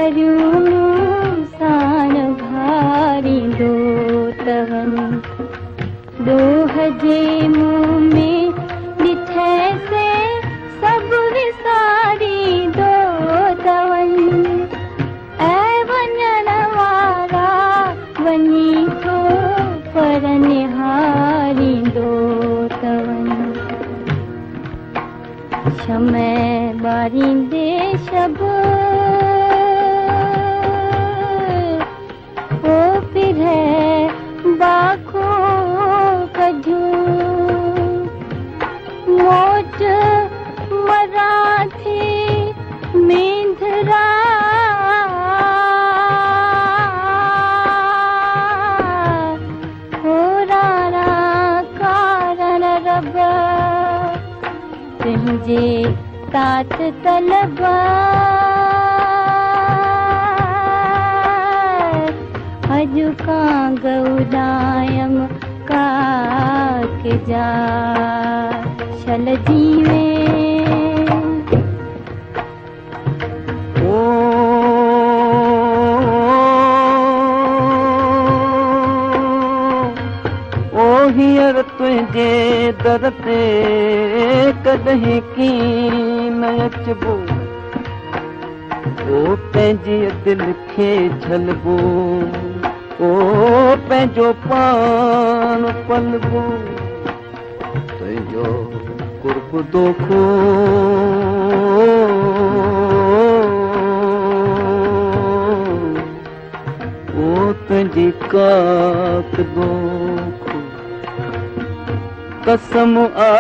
परियूं साण भारींदो तवनि दोह जे मुंह में ॾिठे से सभु विसारींदो तवनि ऐं वञण वारा वञी थो पर निहारींदो तवनि शमय ॿारींदे शबु ओ पिरहे बाखो कढूं मोट मराठी मेंढरा होरारा कारण रब तुंहिंजे तात तलब अॼु कां गौदायम काक जा छल जीवे ओ हींअर तुंहिंजे दर ते कॾहिं कीन अचबो ओ पंहिंजी दिलि खे झलबो ओ पंहिंजो पान पलबो तुंहिंजो कुर्ब दोखो ओ तुंहिंजी काक दोखो कसम आ